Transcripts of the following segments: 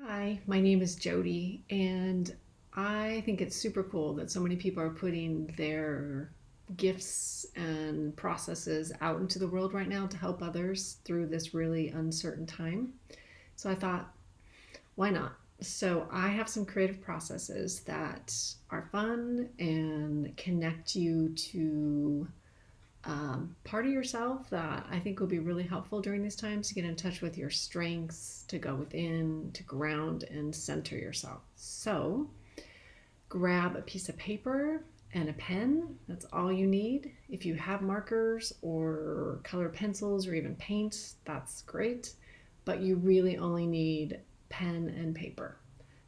Hi, my name is Jody, and I think it's super cool that so many people are putting their gifts and processes out into the world right now to help others through this really uncertain time. So I thought, why not? So I have some creative processes that are fun and connect you to part of yourself that I think will be really helpful during these times to get in touch with your strengths, to go within, to ground and center yourself. So grab a piece of paper and a pen. That's all you need. If you have markers or colored pencils or even paint, that's great. But you really only need pen and paper.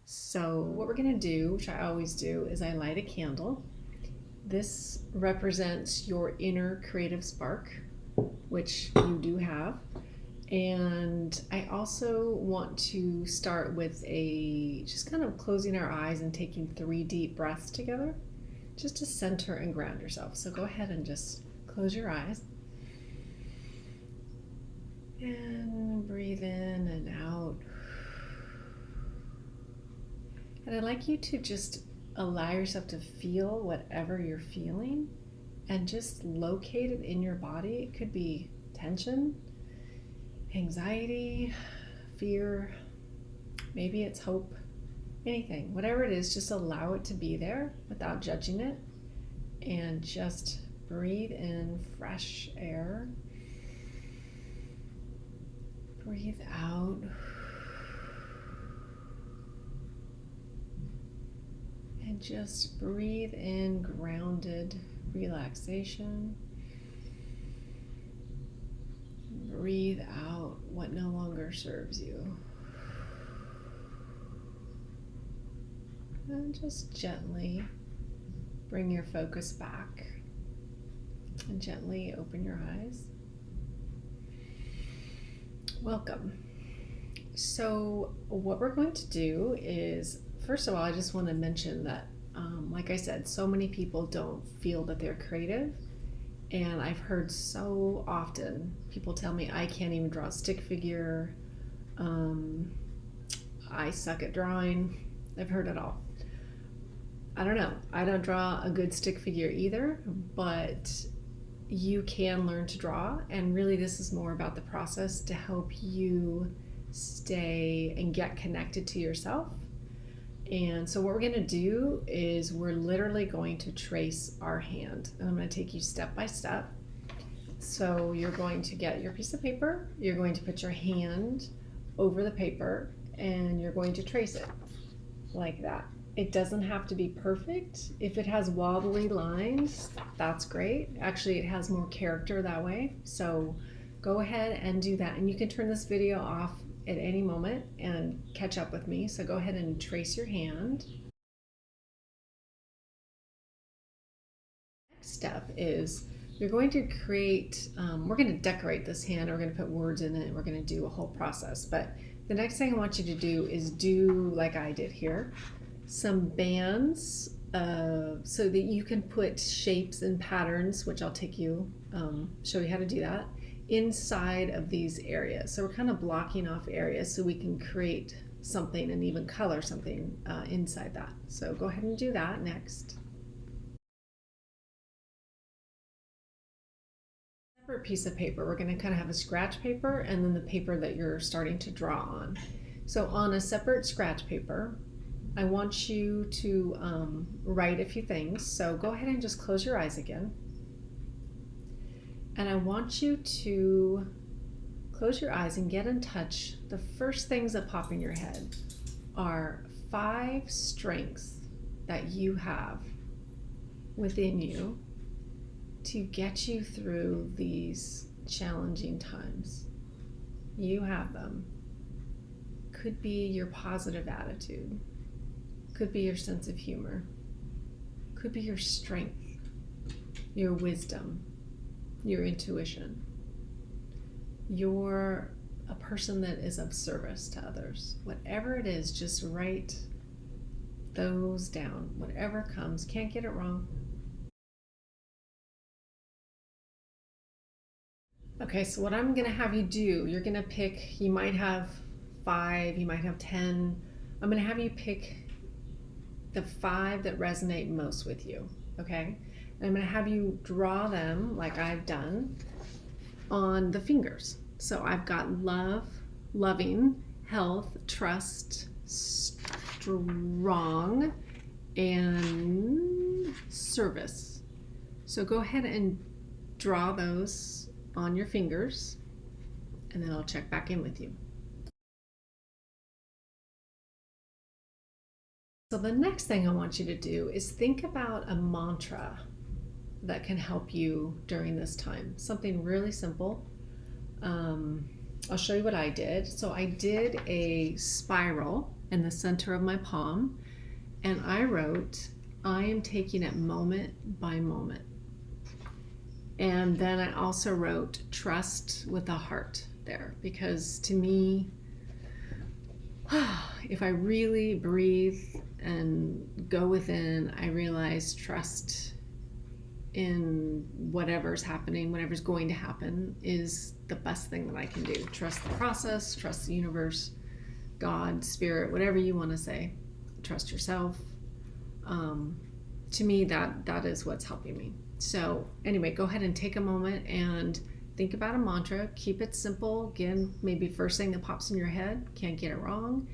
So, what we're going to do, which I always do, is I light a candle. This represents your inner creative spark, which you do have. And I also want to start with just kind of closing our eyes and taking 3 deep breaths together, just to center and ground yourself. So go ahead and just close your eyes and breathe in and out. And I'd like you to just allow yourself to feel whatever you're feeling and just locate it in your body. It could be tension, anxiety, fear, maybe it's hope, anything. Whatever it is, just allow it to be there without judging it, and just breathe in fresh air. Breathe out. And just breathe in grounded relaxation. Breathe out what no longer serves you. And just gently bring your focus back and gently open your eyes. Welcome. So, what we're going to do is, first of all, I just want to mention that, like I said, so many people don't feel that they're creative. And I've heard so often people tell me I can't even draw a stick figure. I suck at drawing. I've heard it all. I don't know. I don't draw a good stick figure either, but you can learn to draw. And really, this is more about the process to help you stay and get connected to yourself. And so what we're going to do is we're literally going to trace our hand. And I'm going to take you step by step. So you're going to get your piece of paper, you're going to put your hand over the paper, and you're going to trace it like that. It doesn't have to be perfect. If it has wobbly lines, that's great. Actually, it has more character that way. So go ahead and do that. And you can turn this video off at any moment and catch up with me. So go ahead and trace your hand. Next step is you're going to create, we're going to decorate this hand, we're going to put words in it, and we're going to do a whole process. But the next thing I want you to do is do like I did here, some bands so that you can put shapes and patterns, which I'll take you, show you how to do that, inside of these areas. So we're kind of blocking off areas so we can create something and even color something inside that. So go ahead and do that next. Separate piece of paper, we're going to kind of have a scratch paper and then the paper that you're starting to draw on. So on a separate scratch paper, I want you to write a few things. So go ahead and just close your eyes again. And I want you to close your eyes and get in touch. The first things that pop in your head are 5 strengths that you have within you to get you through these challenging times. You have them. Could be your positive attitude. Could be your sense of humor. Could be your strength, your wisdom, your intuition. You're a person that is of service to others. Whatever it is, just write those down. Whatever comes, can't get it wrong. Okay, so what I'm going to have you do, you're going to pick, you might have 5, you might have 10. I'm going to have you pick the 5 that resonate most with you, okay? And I'm going to have you draw them like I've done on the fingers. So I've got love, loving, health, trust, strong, and service. So go ahead and draw those on your fingers, and then I'll check back in with you. So the next thing I want you to do is think about a mantra that can help you during this time. Something really simple. I'll show you what I did. So I did a spiral in the center of my palm, and I wrote, I am taking it moment by moment. And then I also wrote trust with a heart there, because to me, if I really breathe and go within, I realize trust in whatever's happening, whatever's going to happen, is the best thing that I can do. Trust the process, trust the universe, God, spirit, whatever you want to say. Trust yourself. To me, that is what's helping me. So anyway, go ahead and take a moment and think about a mantra. Keep it simple. Again, maybe first thing that pops in your head, can't get it wrong.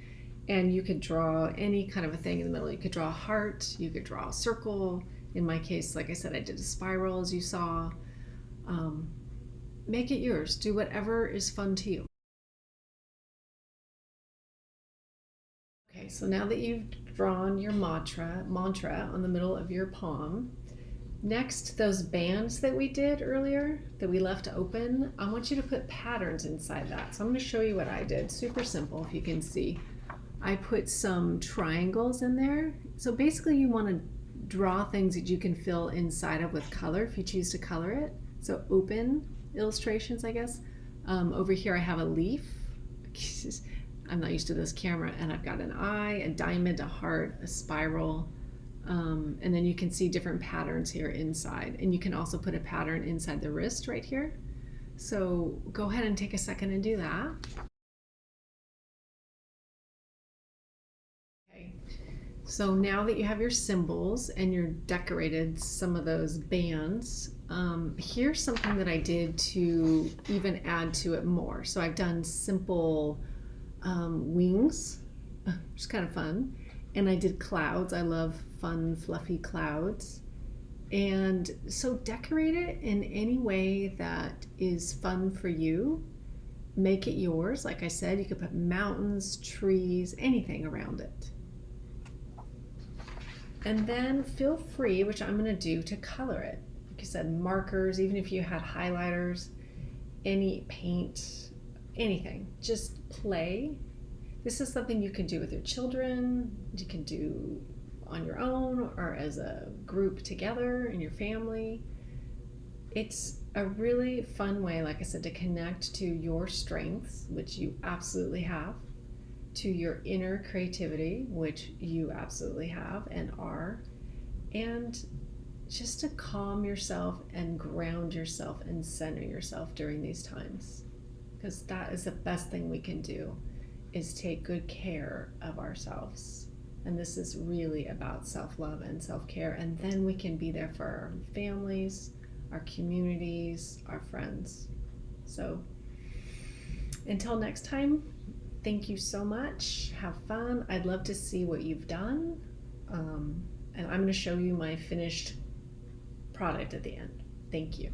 And you could draw any kind of a thing in the middle. You could draw a heart, you could draw a circle. In my case, like I said, I did a spiral, as you saw. Make it yours. Do whatever is fun to you. Okay, so now that you've drawn your mantra on the middle of your palm, next, those bands that we did earlier, that we left open, I want you to put patterns inside that. So I'm going to show you what I did. Super simple, if you can see. I put some triangles in there. So basically you want to draw things that you can fill inside of with color if you choose to color it. So open illustrations, I guess. Over here I have a leaf. I'm not used to this camera, and I've got an eye, a diamond, a heart, a spiral, and then you can see different patterns here inside. And you can also put a pattern inside the wrist right here. So go ahead and take a second and do that. So now that you have your symbols and you're decorated some of those bands, here's something that I did to even add to it more. So I've done simple wings, which is kind of fun. And I did clouds. I love fun, fluffy clouds. And so decorate it in any way that is fun for you. Make it yours. Like I said, you could put mountains, trees, anything around it. And then feel free, which I'm going to do, to color it. Like I said, markers, even if you had highlighters, any paint, anything. Just play. This is something you can do with your children, you can do on your own or as a group together in your family. It's a really fun way, like I said, to connect to your strengths, which you absolutely have, to your inner creativity, which you absolutely have and are, and just to calm yourself and ground yourself and center yourself during these times. Because that is the best thing we can do, is take good care of ourselves. And this is really about self-love and self-care, and then we can be there for our families, our communities, our friends. So until next time, thank you so much. Have fun. I'd love to see what you've done. And I'm going to show you my finished product at the end. Thank you.